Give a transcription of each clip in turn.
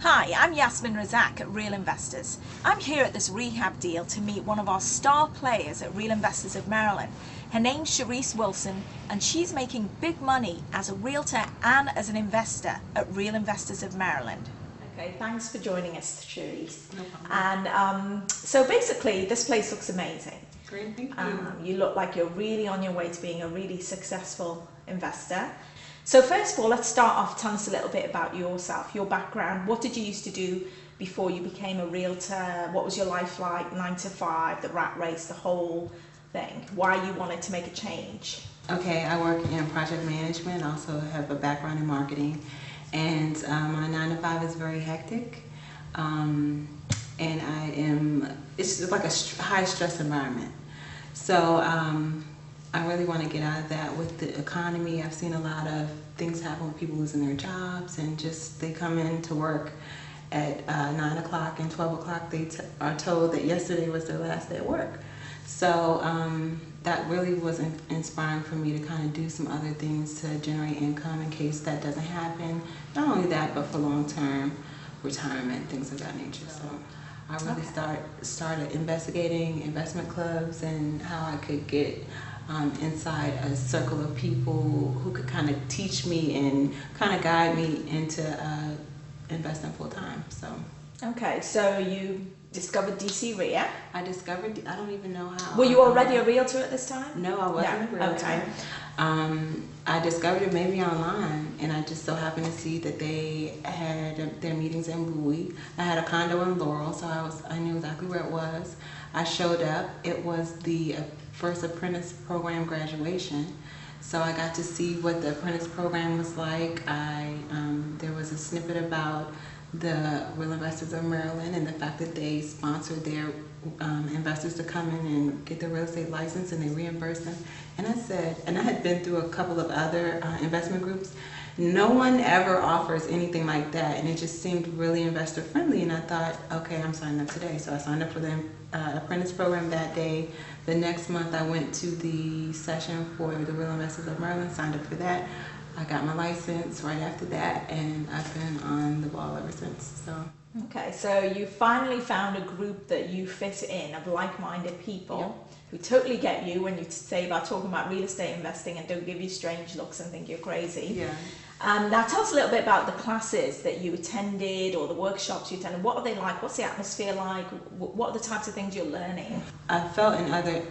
Hi, I'm Yasmin Razak at Real Investors. I'm here at this rehab deal to meet one of our star players at Real Investors of Maryland. Her name's Sharice Wilson, and she's making big money as a realtor and as an investor at Real Investors of Maryland. Okay, thanks for joining us, Sharice. No problem. And so basically, this place looks amazing. Great, thank you. You look like you're really on your way to being a really successful investor. So first of all, let's start off. Tell us a little bit about yourself, your background. What did you used to do before you became a realtor? What was your life like, 9 to 5, the rat race, the whole thing? Why you wanted to make a change? Okay, I work in project management, also have a background in marketing, and my 9 to 5 is very hectic, and it's like a high stress environment. So I really want to get out of that. With the economy, I've seen a lot of things happen with people losing their jobs, and just they come in to work at 9 o'clock and 12 o'clock they are told that yesterday was their last day at work. So that really was inspiring for me to kind of do some other things to generate income in case that doesn't happen. Not only that, but for long-term retirement, things of that nature. So I really started investigating investment clubs and how I could get inside a circle of people who could kind of teach me and kind of guide me into investing full time. So. Okay, so you discovered DC REIA. I don't even know how. Were you already a realtor at this time? No, I wasn't a realtor. Okay. I discovered it maybe online, and I just so happened to see that they had their meetings in Bowie. I had a condo in Laurel, so I knew exactly where it was. I showed up. It was the first apprentice program graduation, so I got to see what the apprentice program was like. There was a snippet about the Real Investors of Maryland and the fact that they sponsored their investors to come in and get their real estate license, and they reimburse them. And I said, and I had been through a couple of other investment groups, no one ever offers anything like that, and it just seemed really investor friendly. And I thought, okay, I'm signing up today. So I signed up for the apprentice program that day. The next month I went to the session for the Real Investors of Maryland, signed up for that. I got my license right after that, and I've been on the ball ever since. So. Okay, so you finally found a group that you fit in of like-minded people who totally get you when you say about talking about real estate investing and don't give you strange looks and think you're crazy. Yeah. Now tell us a little bit about the classes that you attended or the workshops you attended. What are they like? What's the atmosphere like? What are the types of things you're learning? I felt in other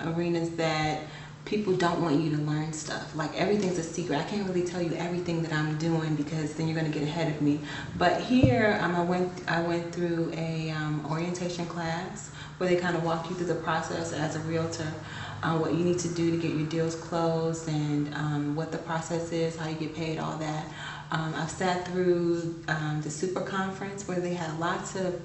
arenas that people don't want you to learn stuff. Like, everything's a secret. I can't really tell you everything that I'm doing because then you're going to get ahead of me. But here, I went through a orientation class where they kind of walk you through the process as a realtor, what you need to do to get your deals closed, and what the process is, how you get paid, all that. I've sat through the super conference where they had lots of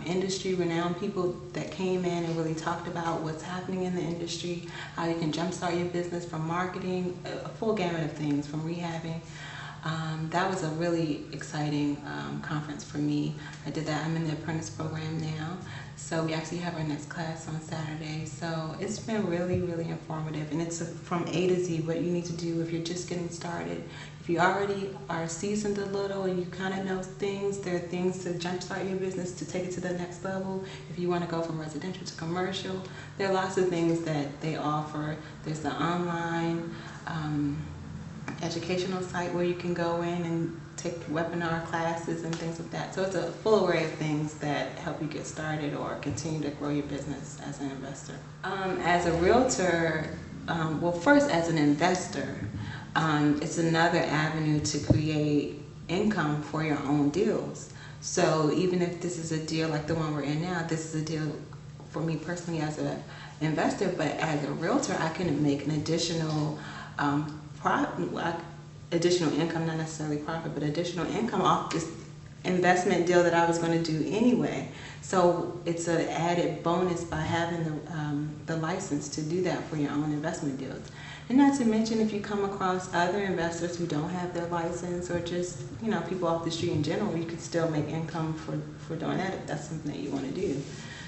industry renowned people that came in and really talked about what's happening in the industry, how you can jumpstart your business, from marketing, a full gamut of things, from rehabbing. That was a really exciting conference for me. I did that. I'm in the apprentice program now, so we actually have our next class on Saturday. So it's been really, really informative, and it's from A to Z what you need to do if you're just getting started. If you already are seasoned a little and you kind of know things, there are things to jumpstart your business to take it to the next level. If you want to go from residential to commercial, there are lots of things that they offer. There's the online educational site where you can go in and take webinar classes and things like that. So it's a full array of things that help you get started or continue to grow your business as an investor. As a realtor, well, first as an investor, it's another avenue to create income for your own deals. So even if this is a deal like the one we're in now, this is a deal for me personally as an investor, but as a realtor, I can make an additional additional income, not necessarily profit, but additional income off this investment deal that I was going to do anyway. So it's an added bonus by having the license to do that for your own investment deals. And not to mention, if you come across other investors who don't have their license, or just, you know, people off the street in general, you could still make income for doing that if that's something that you want to do.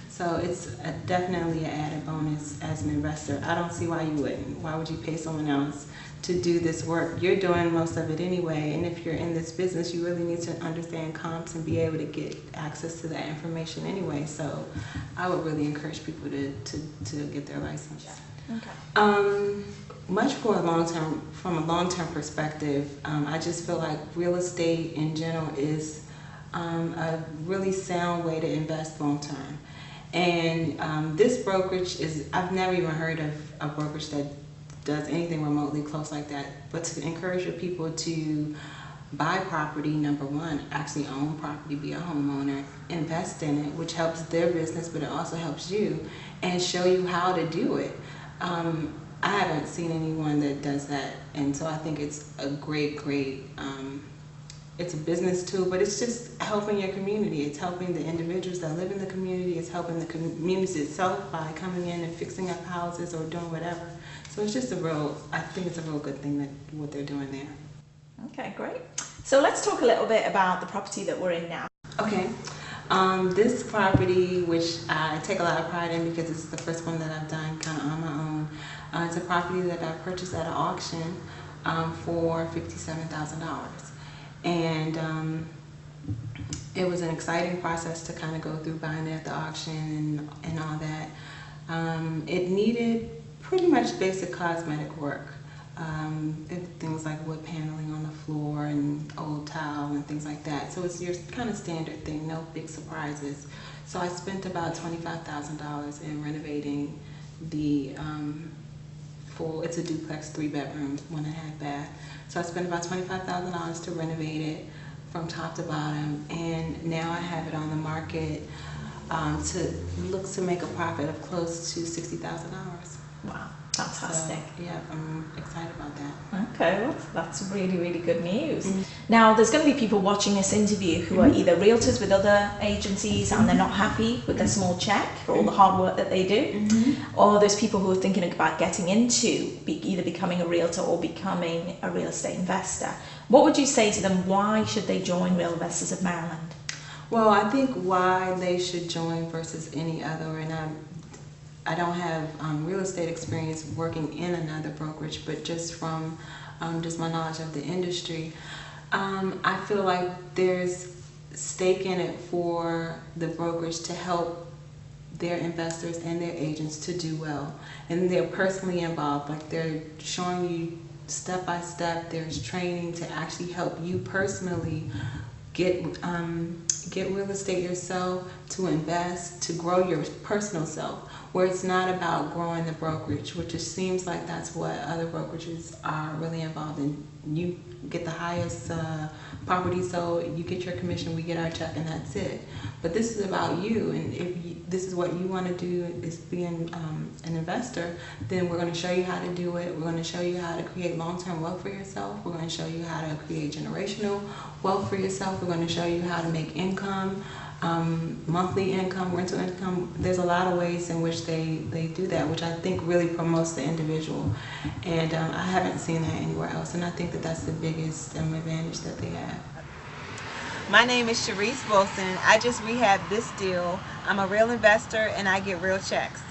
So it's definitely an added bonus as an investor. I don't see why you wouldn't. Why would you pay someone else to do this work. You're doing most of it anyway, and if you're in this business, you really need to understand comps and be able to get access to that information anyway. So I would really encourage people to get their license. Okay. Much for from a long-term perspective, I just feel like real estate in general is a really sound way to invest long-term. And this brokerage I've never even heard of a brokerage that does anything remotely close like that. But to encourage your people to buy property, number one, actually own property, be a homeowner, invest in it, which helps their business, but it also helps you, and show you how to do it. I haven't seen anyone that does that, and so I think it's a great, it's a business tool, but it's just helping your community. It's helping the individuals that live in the community. It's helping the community itself by coming in and fixing up houses or doing whatever. So it's just I think it's a real good thing what they're doing there. Okay, great. So let's talk a little bit about the property that we're in now. Okay. This property, which I take a lot of pride in because it's the first one that I've done kind of on my own. It's a property that I purchased at an auction for $57,000. And it was an exciting process to kind of go through buying it at the auction and all that. It needed pretty much basic cosmetic work. Things like wood paneling on the floor and old tile and things like that. So it's your kind of standard thing, no big surprises. So I spent about $25,000 in renovating the it's a duplex, 3 bedrooms, 1.5 bath. So I spent about $25,000 to renovate it from top to bottom, and now I have it on the market to look to make a profit of close to $60,000. Wow, fantastic. So, yeah, I'm excited about that. Okay, well, that's really, really good news. Now, there's going to be people watching this interview who are either realtors with other agencies and they're not happy with their small check for all the hard work that they do, or there's people who are thinking about getting into either becoming a realtor or becoming a real estate investor. What would you say to them? Why should they join Real Investors of Maryland? Well, I think why they should join versus any other, and I don't have real estate experience working in another brokerage, but just from just my knowledge of the industry, I feel like there's stake in it for the brokerage to help their investors and their agents to do well. And they're personally involved, like they're showing you step by step, there's training to actually help you personally get real estate yourself, to invest, to grow your personal self, where it's not about growing the brokerage, which just seems like that's what other brokerages are really involved in. You get the highest property sold, you get your commission, we get our check, and that's it. But this is about you, and if this is what you want to do, is being an investor, then we're going to show you how to do it. We're going to show you how to create long-term wealth for yourself. We're going to show you how to create generational wealth for yourself. We're going to show you how to make income, monthly income, rental income. There's a lot of ways in which they do that, which I think really promotes the individual. And I haven't seen that anywhere else, and I think that that's the biggest advantage that they have. My name is Sharice Wilson. I just rehabbed this deal. I'm a real investor and I get real checks.